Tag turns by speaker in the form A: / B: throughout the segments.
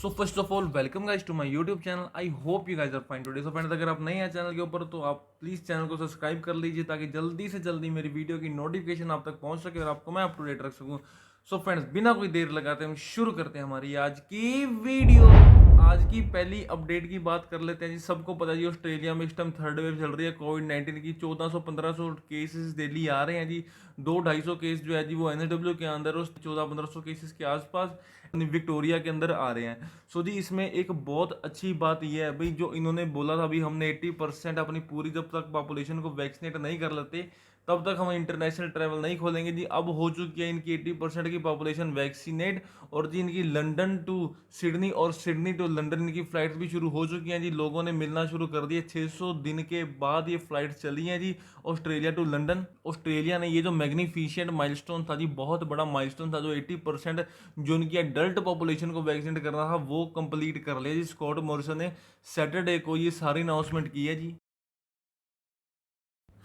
A: So first of all welcome guys to my YouTube channel. I hope you guys are fine today. So friends, अगर आप नए हैं channel के ऊपर तो आप प्लीज़ चैनल को सब्सक्राइब कर लीजिए ताकि जल्दी से जल्दी मेरी वीडियो की नोटिफिकेशन आप तक पहुंच सके और आपको मैं अप टू डेट रख सकूं। सो फ्रेंड्स, बिना कोई देर लगाते हम शुरू करते हैं हमारी आज की वीडियो। आज की पहली अपडेट की बात कर लेते हैं जी। सबको पता है जी, ऑस्ट्रेलिया में इस टाइम थर्ड वेव चल रही है कोविड-19 की। 1400-1500 केसेस डेली आ रहे हैं जी। 200-250 केस जो है जी वो एनएसडब्ल्यू के अंदर और 1400-1500 केसेस के आसपास विक्टोरिया के अंदर आ रहे हैं। सो जी, इसमें एक बहुत अच्छी बात यह है भाई, जो इन्होंने बोला था अभी हमने 80% अपनी पूरी जब तक पॉपुलेशन को वैक्सीनेट नहीं कर लेते तब तक हम इंटरनेशनल ट्रैवल नहीं खोलेंगे जी। अब हो चुकी है इनकी 80% की पॉपुलेशन वैक्सीनेट, और जी इनकी लंदन टू सिडनी और सिडनी टू लंदन इनकी फ्लाइट्स भी शुरू हो चुकी हैं जी। लोगों ने मिलना शुरू कर दिए। 600 दिन के बाद ये फ्लाइट चली हैं जी ऑस्ट्रेलिया टू लंदन। ऑस्ट्रेलिया ने ये जो मैग्निफिशिएंट माइलस्टोन था जी, बहुत बड़ा माइलस्टोन था, जो 80% जो उनकी एडल्ट पॉपुलेशन को वैक्सीनेट करना था वो कंप्लीट कर लिया जी। स्कॉट मॉरिसन ने सैटरडे को ये सारी अनाउंसमेंट की है जी।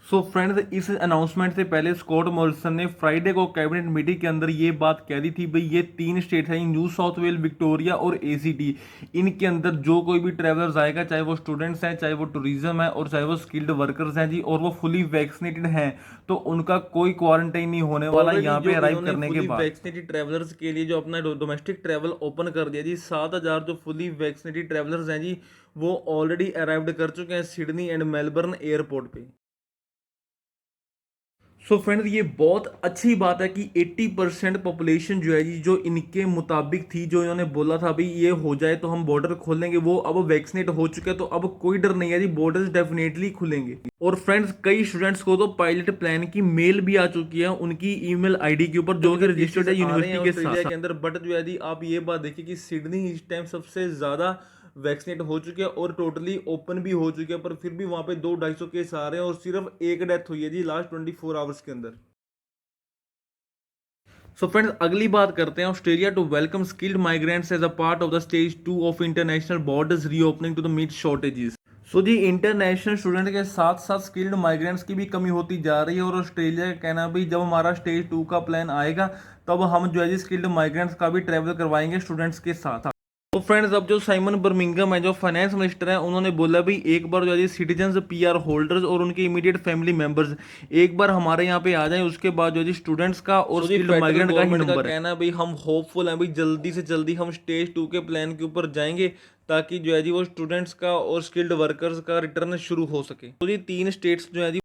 A: सो फ्रेंड्स, इस अनाउंसमेंट से पहले स्कॉट मॉरिसन ने फ्राइडे को कैबिनेट मीटिंग के अंदर ये बात कह दी थी भाई, ये 3 स्टेट हैं, न्यू साउथ वेल, विक्टोरिया और एसीटी। इनके अंदर जो कोई भी ट्रैवलर्स आएगा, चाहे वो स्टूडेंट्स हैं, चाहे वो टूरिज्म है और चाहे वो स्किल्ड वर्कर्स हैं जी, और वो फुली वैक्सीनेटेड हैं, तो उनका कोई क्वारंटाइन नहीं होने वाला यहाँ पे अराइव करने के बाद। वैक्सीनेटेड ट्रैवलर्स के लिए जो अपना डोमेस्टिक ट्रैवल ओपन कर दिया जी। 7000 जो फुली वैक्सीनेटेड ट्रैवलर्स हैं जी, वो ऑलरेडी अराइव्ड कर चुके हैं सिडनी एंड मेलबर्न एयरपोर्ट पे। सो फ्रेंड्स, ये बहुत अच्छी बात है कि 80% पॉपुलेशन जो है जी, जो इनके मुताबिक थी, जो इन्होंने बोला था भाई ये हो जाए तो हम बॉर्डर खोलेंगे, वो अब वैक्सीनेट हो चुके हैं, तो अब कोई डर नहीं है जी, बॉर्डर्स डेफिनेटली खुलेंगे। और फ्रेंड्स, कई स्टूडेंट्स को तो पायलट प्लान की मेल भी आ चुकी है उनकी ईमेल आईडी के ऊपर, जो कि रजिस्टर्ड है यूनिवर्सिटी के साथ के अंदर। बट जो है जी, आप ये बात देखिए कि सिडनी इस टाइम सबसे ज्यादा वैक्सीनेट हो चुके हैं और टोटली ओपन भी हो चुके हैं, पर फिर भी वहां पे 200-250 केस आ रहे हैं और सिर्फ एक डेथ हुई है जी लास्ट 24 आवर्स के अंदर। सो फ्रेंड्स, अगली बात करते हैं। Australia to welcome skilled migrants as a part of the stage 2 of international borders reopening to the meet shortages. So जी, इंटरनेशनल स्टूडेंट के साथ साथ स्किल्ड माइग्रेंट्स की भी कमी होती जा रही है, और ऑस्ट्रेलिया का कहना भी जब हमारा स्टेज 2 का प्लान आएगा तब हम जो है जी स्किल्ड माइग्रेंट्स का भी ट्रैवल करवाएंगे स्टूडेंट्स के साथ। तो फ्रेंड्स, अब जो साइमन बर्मिंघम है, जो फाइनेंस मिनिस्टर है, उन्होंने बोला भी एक बार जो है सिटीजन्स, पीआर होल्डर्स और उनके इमीडिएट फैमिली मेंबर्स एक बार हमारे यहाँ पे आ जाएं, उसके बाद जो है स्टूडेंट्स का और स्किल्ड माइग्रेंट का ही नंबर है। कहना है भाई, हम होपफुल हैं भाई, जल्दी से जल्दी हम स्टेज 2 के प्लान के ऊपर जाएंगे ताकि जो है जी वो स्टूडेंट्स का और स्किल्ड वर्कर्स का रिटर्न शुरू हो सके। तो ये 3 स्टेट्स जो है जी।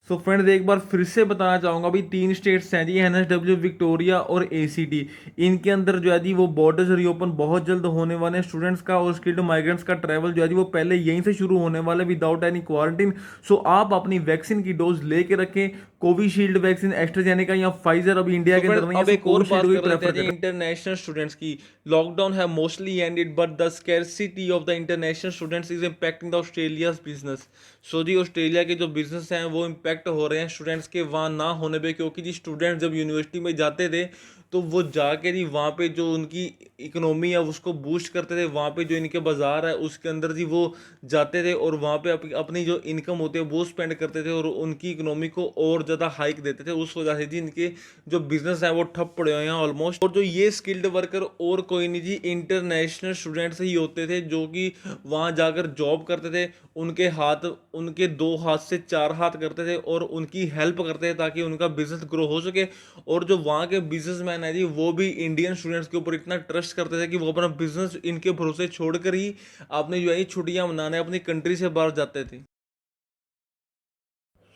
A: सो फ्रेंड्स, एक बार फिर से बताना चाहूंगा भाई, 3 स्टेट्स हैं जी, एनएसडब्ल्यू, विक्टोरिया और एसीटी। इनके अंदर जो है जी वो बॉर्डर्स रीओपन बहुत जल्द होने वाले हैं। स्टूडेंट्स का और स्किल्ड माइग्रेंट्स का ट्रैवल जो है जी वो पहले यहीं से शुरू होने वाला है विदाउट एनी क्वारंटीन। सो आप अपनी वैक्सीन की डोज लेके रखें। कोविशील्ड वैक्सीन, एस्ट्राजेनेका या फाइजर अभी इंडिया के अंदर नहीं है। अब एक और बात कर लेते हैं जी इंटरनेशनल स्टूडेंट्स की। लॉकडाउन है mostly ended, but the scarcity of the international students is impacting the Australia's business. So जी, ऑस्ट्रेलिया के जो बिजनेस हैं वो इम्पैक्ट हो रहे हैं स्टूडेंट्स के वहाँ ना होने पे, क्योंकि जी स्टूडेंट जब यूनिवर्सिटी में जाते थे तो वो जाके जी वहाँ पे जो उनकी इकोनॉमी है उसको बूस्ट करते थे। वहाँ पे जो इनके बाजार है उसके अंदर जी वो जाते थे और वहाँ पे अपनी जो इनकम होती है वो स्पेंड करते थे और उनकी इकोनॉमी को और ज़्यादा हाइक देते थे। उस वजह से जी इनके जो बिजनेस है वो ठप पड़े हुए हैं ऑलमोस्ट। और जो ये स्किल्ड वर्कर और कोई नहीं जी, इंटरनेशनल स्टूडेंट्स ही होते थे जो कि वहाँ जाकर जॉब करते थे। उनके हाथ, उनके 2 हाथ से 4 हाथ करते थे और उनकी हेल्प करते थे ताकि उनका बिजनेस ग्रो हो सके। और जो वहाँ के बिजनेसमैन है जी, वो भी इंडियन स्टूडेंट्स के ऊपर इतना ट्रस्ट करते थे कि वो अपना बिजनेस इनके भरोसे छोड़कर ही अपने जो है छुट्टियां मनाने अपनी कंट्री से बाहर जाते थे।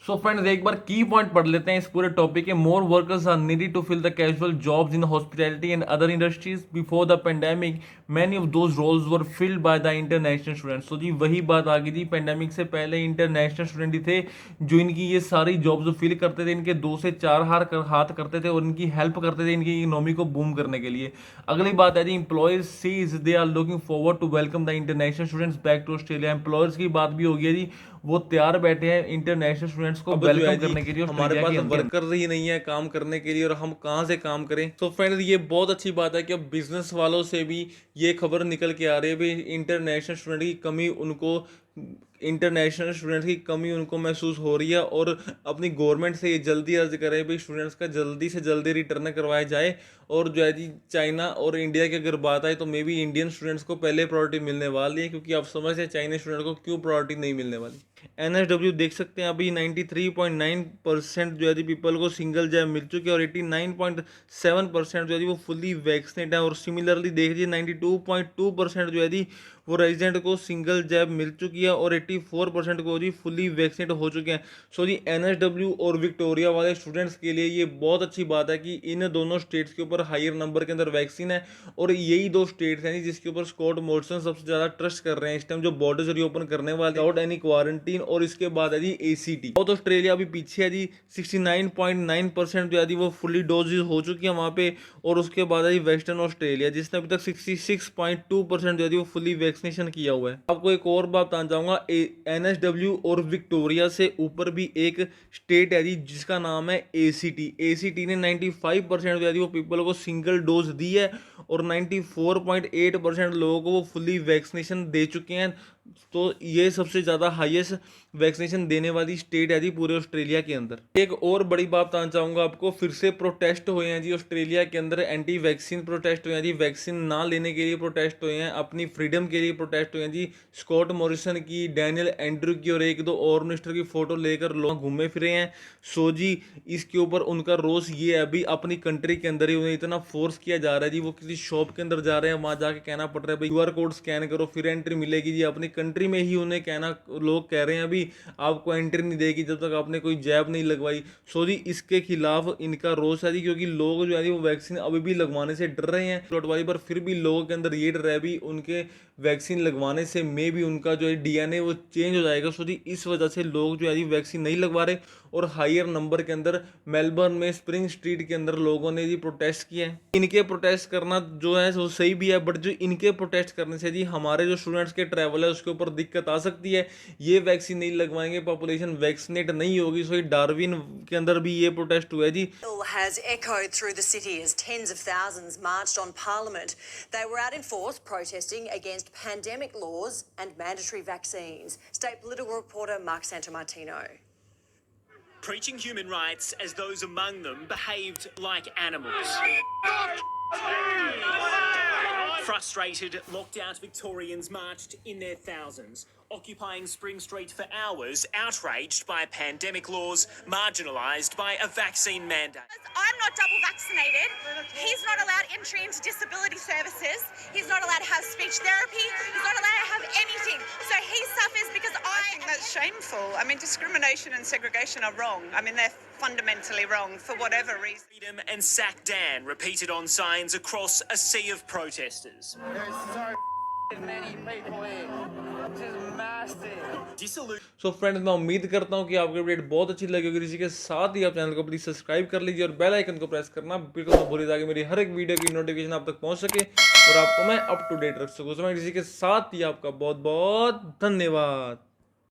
A: सो फ्रेंड्स, एक बार की पॉइंट पढ़ लेते हैं इस पूरे टॉपिक के। More workers are needed to fill the casual jobs in hospitality and other industries. Before the pandemic many of those roles were filled by the international students. तो जी वही बात आ गई थी, पेंडेमिक से पहले इंटरनेशनल स्टूडेंट ही थे जो इनकी ये सारी जॉब्स फिल करते थे, इनके 2 से 4 हाथ करते थे और इनकी हेल्प करते थे इनकी इकोनॉमी को बूम करने के लिए। अगली बात है जी, employers says they are looking forward to welcome the international students back to Australia. Employers की बात भी होगी जी, वो तैयार बैठे हैं इंटरनेशनल स्टूडेंट्स को वेलकम करने के लिए। हमारे पास वर्कर ही नहीं है काम करने के लिए और हम कहाँ से काम करें। तो फ्रेंड्स, ये बहुत अच्छी बात है कि अब बिजनेस वालों से भी ये खबर निकल के आ रही है भी इंटरनेशनल स्टूडेंट की कमी उनको इंटरनेशनल स्टूडेंट्स की कमी उनको महसूस हो रही है और अपनी गवर्नमेंट से ये जल्दी अर्ज करें भाई स्टूडेंट्स का जल्दी से जल्दी रिटर्न करवाया जाए। और जो है जी चाइना और इंडिया की अगर बात आए तो मे बी इंडियन स्टूडेंट्स को पहले प्रायोरिटी मिलने वाली है, क्योंकि आप समझते हैं चाइनीज स्टूडेंट को क्यों प्रायोरिटी नहीं मिलने वाली। एनएसडब्ल्यू देख सकते हैं अभी 93.9% जो है जी पीपल को सिंगल जैब मिल चुकी है और 89.7% जो है जी वो फुल्ली वैक्सीनेट है। और सिमिलरली देख लीजिए 92.2% जो है जी वो रेजिडेंट को सिंगल जैब मिल चुकी है और 84% को जी फुल्ली वैक्सीनेट हो चुके हैं। सो जी एनएसडब्ल्यू और विक्टोरिया वाले स्टूडेंट्स के लिए ये बहुत अच्छी बात है कि इन दोनों स्टेट्स के ऊपर हायर नंबर के अंदर वैक्सीन है और यही दो स्टेट्स हैं जिसके ऊपर स्कॉट मॉरिसन सबसे ज़्यादा ट्रस्ट कर रहे हैं इस टाइम जो बॉर्डर्स रीओपन करने वाले विदाउट एनी क्वारंटीन। और इसके बाद है जी एसीटी। साउथ ऑस्ट्रेलिया अभी पीछे है जी 69.9% जो है जी वो फुल्ली डोजेज हो चुकी है वहाँ पे। और उसके बाद है जी वेस्टर्न ऑस्ट्रेलिया जिसने अभी तक 66.2% जो है जी वो फुल्ली वैक्सीनेशन किया हुआ है। आपको एक और बात बताना चाहूँगा, एनएसडब्ल्यू और विक्टोरिया से ऊपर भी एक स्टेट है जी जिसका नाम है एसीटी। एसीटी ने 95% जो है जी वो पीपल को सिंगल डोज दी है और 94.8% लोगों को वो फुल्ली वैक्सीनेशन दे चुके हैं। तो ये सबसे ज़्यादा हाईएस्ट वैक्सीनेशन देने वाली स्टेट है जी पूरे ऑस्ट्रेलिया के अंदर। एक और बड़ी बात बताना चाहूँगा आपको, फिर से प्रोटेस्ट हुए हैं जी ऑस्ट्रेलिया के अंदर, एंटी वैक्सीन प्रोटेस्ट हुए हैं जी, वैक्सीन ना लेने के लिए प्रोटेस्ट हुए हैं, अपनी फ्रीडम के लिए प्रोटेस्ट हुए हैं जी। स्कॉट मॉरिसन की, डैनियल एंड्रू की और एक दो और मिनिस्टर की फ़ोटो लेकर लोग घूमे फिरे हैं। सो जी इसके ऊपर उनका रोष ये है अभी अपनी कंट्री के अंदर ही उन्हें इतना फोर्स किया जा रहा है जी, वो किसी शॉप के अंदर जा रहे हैं वहाँ जाके कहना पड़ रहा है भाई QR कोड स्कैन करो फिर एंट्री मिलेगी जी। अपनी कंट्री में ही उन्हें कहना, लोग कह रहे हैं अभी आपको एंट्री नहीं देगी जब तक आपने कोई जैब नहीं लगवाई। सो जी इसके खिलाफ इनका रोष है जी, क्योंकि लोग जो है वो वैक्सीन अभी भी लगवाने से डर रहे हैं लौटवाई पर, फिर भी लोगों के अंदर ये डर है भी उनके वैक्सीन लगवाने से मे भी उनका जो है DNA वो चेंज हो जाएगा। सो जी इस वजह से लोग जो है वैक्सीन नहीं लगवा रहे और हायर नंबर के अंदर मेलबर्न में स्प्रिंग स्ट्रीट के अंदर लोगों ने जी प्रोटेस्ट किए हैं। इनके प्रोटेस्ट करना जो है वो सही भी है, बट जो इनके प्रोटेस्ट करने से जी हमारे जो स्टूडेंट्स के ट्रैवल है उसके ऊपर दिक्कत आ सकती है। ये वैक्सीन नहीं लगवाएंगे, पॉपुलेशन वैक्सीनेट नहीं होगी। सो डार्विन के अंदर भी ये प्रोटेस्ट हुआ है जी।
B: Has echoed through the city as tens of thousands marched on Parliament. They were out in force protesting against pandemic laws and mandatory vaccines. State political reporter Mark Santomartino.
C: Preaching human rights as those among them behaved like animals. Frustrated, locked out Victorians marched in their thousands, occupying Spring Street for hours, outraged by pandemic laws, marginalised by a vaccine mandate.
D: I'm not double vaccinated. He's not allowed entry into disability services. He's not allowed to have speech therapy. He's not allowed to have anything. So he suffers because I
E: think that's shameful. I mean, discrimination and segregation are wrong. I mean, they're fundamentally wrong for whatever reason.
C: Freedom and Sack Dan repeated on signs across a sea of protesters.
F: There's so many people here. Just massive.
A: So friends मैं उम्मीद करता हूँ कि आपको update बहुत अच्छी लगी होगी। इसी के साथ ही आप चैनल को प्लीज सब्सक्राइब कर लीजिए और बेल आइकन को प्रेस करना बिल्कुल मत भूलिए ताकि मेरी हर एक वीडियो की नोटिफिकेशन आप तक पहुँच सके और आपको मैं अप टू डेट रख सकूँ। सो मैं इसी के साथ ही आपका बहुत बहुत धन्यवाद।